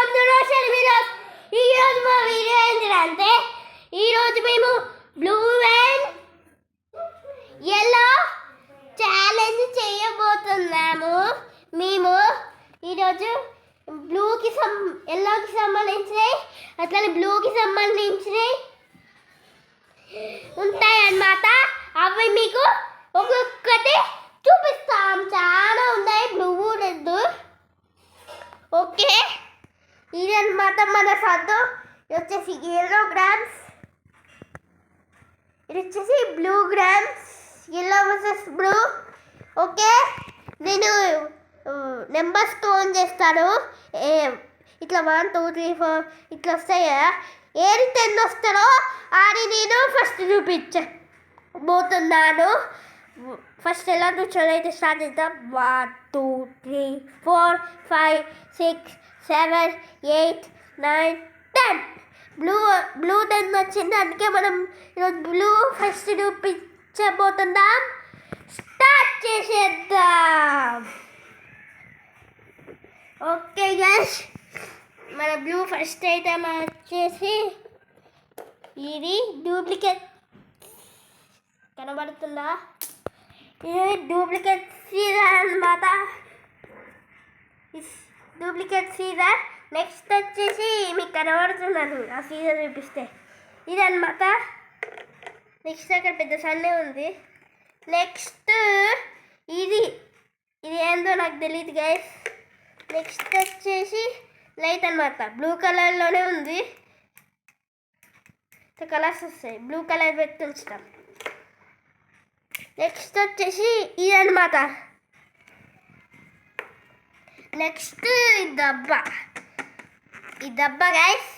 Welcome to Roshan videos. ఈరోజు మా video ఏంటంటే ఈరోజు మేము బ్లూ అండ్ ఎల్లో ఛాలెంజ్ చేయబోతున్నాము. మేము ఈరోజు ఎల్లోకి సంబంధించినవి అట్లనే బ్లూకి సంబంధించినవి ఉంటాయన్నమాట. అవి మీకు ఒక్కొక్కటి చూపిస్తాం. చాలా ఉన్నాయి బ్లూ రెడ్. ఓకే, ఇది అన్నమాట మన సద్దు. ఇది వచ్చేసి ఎల్లో గ్రామ్స్, ఇది వచ్చేసి blue grams, yellow versus blue. Okay, నేను నెంబర్స్ కౌంట్ చేస్తాను. ఇట్లా 1 2 3 4 ఇట్లా వస్తాయి కదా. ఏది 10 వస్తారో అది నేను ఫస్ట్ చూపించబోతున్నాను. ఫస్ట్ ఎలా చూడాలైతే స్టార్ట్ చేద్దాం. 1 2 3 4 5 6 7 8 9 10. బ్లూ 10 వచ్చింది. అందుకే మనం ఈరోజు బ్లూ ఫస్ట్ చూపించబోతున్నాం. స్టార్ట్ చేసేద్దాం. ఓకే గైస్, మన బ్లూ ఫస్ట్ అయితే వచ్చేసి ఇది డూప్లికేట్ కనబడుతుందా? ఇది డూప్లికేట్ సీజర్ అన్నమాట. Duplicate scissor. నెక్స్ట్ వచ్చేసి మీకు కనబడుతున్నాను ఆ సీజర్ చూపిస్తే ఇది అన్నమాట. నెక్స్ట్ అక్కడ పెద్ద సన్నే ఉంది. నెక్స్ట్ ఇది ఏందో నాకు తెలియదు గైస్. నెక్స్ట్ వచ్చేసి లైట్ అన్నమాట. బ్లూ కలర్లోనే ఉంది. కలర్స్ వస్తాయి. బ్లూ కలర్ పెట్టి ఉంచుతాం. నెక్స్ట్ వచ్చేసి ఇది అన్నమాట. నెక్స్ట్ ఈ డబ్బా గైస్.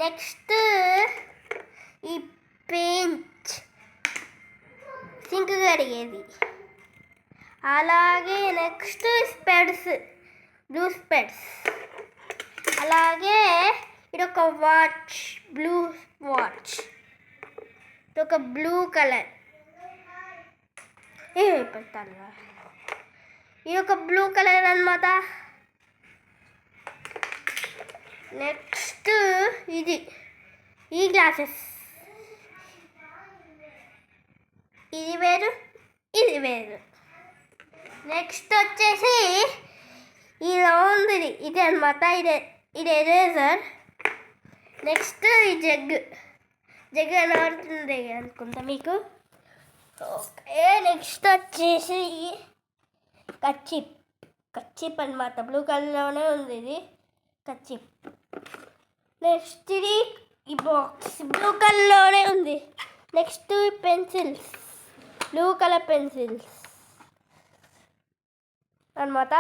నెక్స్ట్ ఈ పెయింట్ సింక్ కడిగేది. అలాగే నెక్స్ట్ స్పెడ్స్, బ్లూ స్పెడ్స్. అలాగే ఇదొక వాచ్, బ్లూ వాచ్. ఇదొక బ్లూ కలర్. పెడతాను. ఇది ఒక బ్లూ కలర్ అన్నమాట. నెక్స్ట్ ఈ గ్లాసెస్. ఇది వేరు, ఇది వేరు. నెక్స్ట్ వచ్చేసి ఈ రౌండ్ ఇది అన్నమాట. ఇది ఎరేజర్. నెక్స్ట్ ఈ జగ్ కనబడుతుంది అనుకుంటా మీకు. ఓకే, నెక్స్ట్ వచ్చేసి కచ్చిప్ అన్నమాట. బ్లూ కలర్లోనే ఉంది ఇది కచ్చిప్. నెక్స్ట్ ఇది ఈ బాక్స్ బ్లూ కలర్లోనే ఉంది. Next pencils, blue colour pencils అన్నమాట.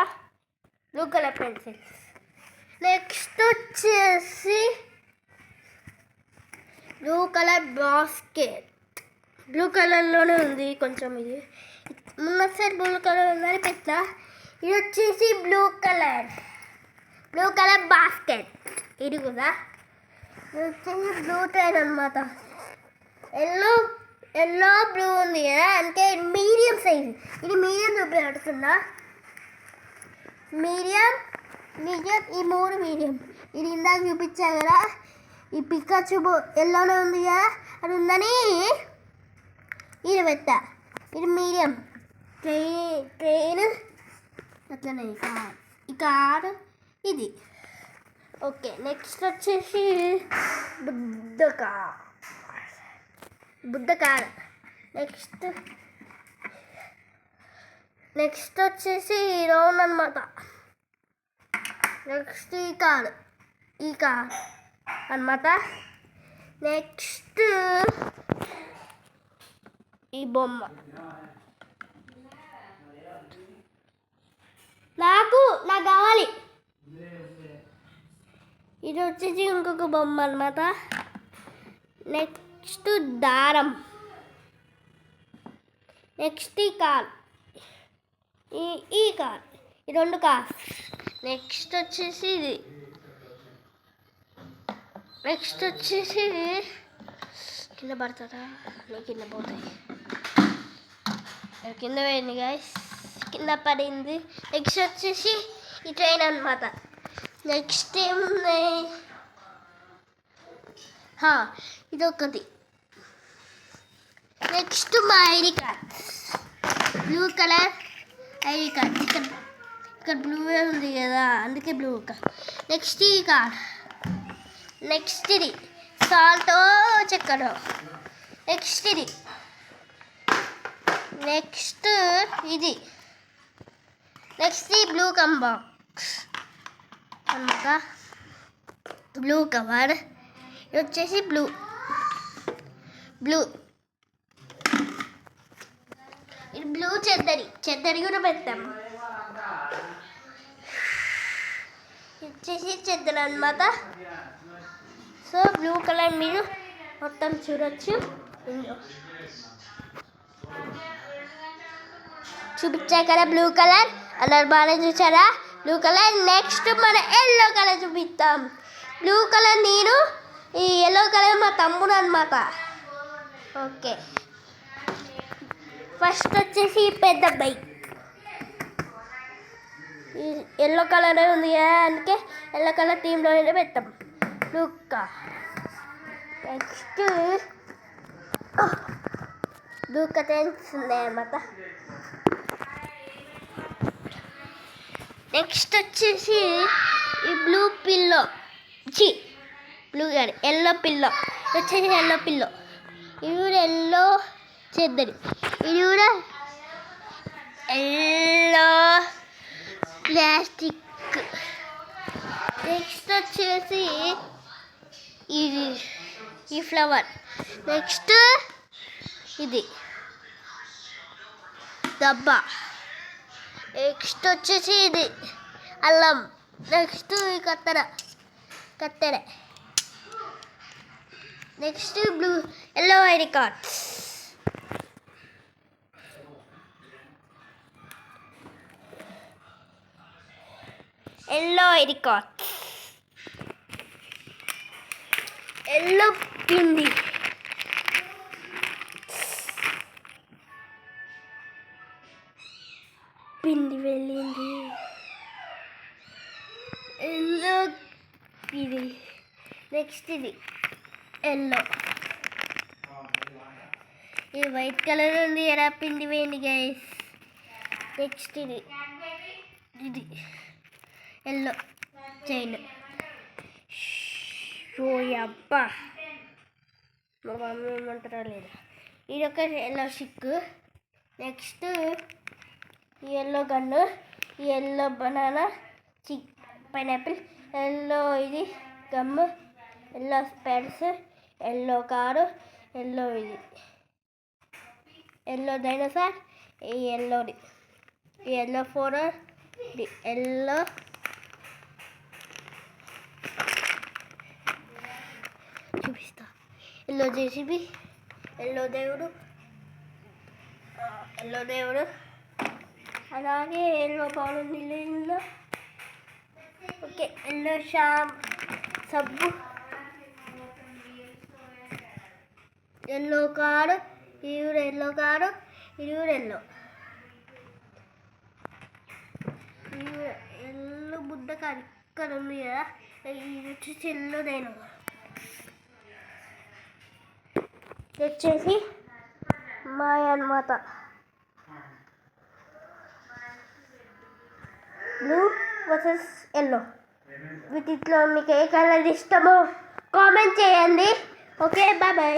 Blue colour pencils. నెక్స్ట్ వచ్చేసి బ్లూ కలర్ బాస్కెట్. బ్లూ కలర్లోనే ఉంది కొంచెం. ఇది ముందు బ్లూ కలర్ ఉందని పెట్టా. ఇది వచ్చేసి బ్లూ కలర్ బాస్కెట్. ఇది కూడా ఇది వచ్చేసి బ్లూ ట్రైన్ అన్నమాట. ఎల్లో బ్లూ ఉంది కదా, అంటే మీడియం సైజ్. ఇది మీడియం చూపెడుతుందా? మీడియం ఈ 3 మీడియం. ఇది ఇందాక చూపించా కదా. ఈ పికాచు ఎల్లోనే ఉంది కదా, అది ఉందని ఇది పెట్టా. ఇది మీడియం ట్రైన్. అట్లనే ఈ కార్ ఇది. ఓకే, నెక్స్ట్ వచ్చేసి బుద్ధ కార్. నెక్స్ట్ వచ్చేసి రౌండ్ అన్నమాట. నెక్స్ట్ ఈ కార్ అన్నమాట. నెక్స్ట్ ఈ బొమ్మ. నాకు కావాలి. ఇది వచ్చేసి ఇంకొక బొమ్మ అన్నమాట. నెక్స్ట్ దారం. నెక్స్ట్ ఈ కార్, ఈ కార్, ఈ 2 కార్. నెక్స్ట్ వచ్చేసి ఇది. నెక్స్ట్ వచ్చేసి కింద పడుతుందా? కింద పోతాయి. కింద పోయింది గైస్, కింద పడింది. నెక్స్ట్ వచ్చేసి ఈ ట్రైన్ అన్నమాట. నెక్స్ట్ ఏమున్నాయి? ఇదొకటి. నెక్స్ట్ మా ID card, blue colour ID card. ఇక్కడ బ్లూ ఉంది కదా, అందుకే బ్లూ కార్డ్. నెక్స్ట్ ఈ కార్డ్. నెక్స్ట్ ఇది సాల్ట్ చక్కెర. నెక్స్ట్ ఇది. నెక్స్ట్ ఇది. నెక్స్ట్ ఈ బ్లూ బాక్స్ అన్నమాట. Blue cover. ఇది వచ్చేసి బ్లూ ఇది బ్లూ చెద్దరి కూడా పెడతాం. వచ్చేసి చెద్దరు అన్నమాట. సో బ్లూ కలర్ మీరు మొత్తం చూడొచ్చు. చూపించా కదా బ్లూ కలర్, అందరు బాగా చూసారా? Blue colour. నెక్స్ట్ మన ఎల్లో కలర్ చూపిస్తాం. బ్లూ కలర్ నేను, ఈ ఎల్లో కలర్ మా తమ్ముడు అన్నమాట. ఓకే, ఫస్ట్ వచ్చేసి పెద్ద బైక్. ఎల్లో కలర్ ఉంది కదా, అందుకే ఎల్లో కలర్ టీంలోనే పెట్టాం. Blue car. Next blue curtains ఉన్నాయన్నమాట. నెక్స్ట్ వచ్చేసి ఈ బ్లూ పిల్లో, బ్లూ కాదు ఎల్లో పిల్లో. వచ్చేసి ఎల్లో పిల్లో. ఇది కూడా ఎల్లో చెద్దరి. ఇది కూడా ఎల్లో ప్లాస్టిక్. నెక్స్ట్ వచ్చేసి ఇది ఈ ఫ్లవర్. నెక్స్ట్ ఇది డబ్బా. నెక్స్ట్ వచ్చేసి ఇది అల్లం. నెక్స్ట్ ఈ కత్తెర. Next blue yellow ID cards. Yellow ID cards. Yellow పిండి. వెళ్ళింది. ఎల్లో ఇది. నెక్స్ట్ ఇది ఎల్లో. ఈ వైట్ కలర్ ఉంది ఎలా పిండి వేయండి గైస్. నెక్స్ట్ ఇది ఎల్లో చైన్. అబ్బా మా మమ్మీ ఏమంటారా లేదా. ఇది ఒక ఎల్లో స్టిక్. నెక్స్ట్ ఈ ఎల్లో గన్ను, ఈ ఎల్లో బనానా, పైనాపిల్, ఎల్లో ఇది gum, yellow spades, yellow car, yellow ఇది ఎల్లో డైనోసార్, ఈ ఎల్లోది, ఈ ఎల్లో ఫోర్, ఇది ఎల్లో చూపిస్తా. ఎల్లో జేసీబీ, ఎల్లో దేవుడు, అలాగే ఎల్లో బౌల్ నీళ్ళు. ఓకే, ఎల్లో సబ్బు, ఎల్లో కారు, ఇది కూడా ఎల్లో కారు, ఇది కూడా ఎల్లో బుద్ధ కారు ఇక్కడ ఉంది కదా, ఇది వచ్చేసి ఎల్లోదైనా. వచ్చేసి మాయ అన్నమాట. Blue versus yellow. వీటిలో మీకు ఏ కలర్ ఇష్టమో కామెంట్ చేయండి. Okay, bye.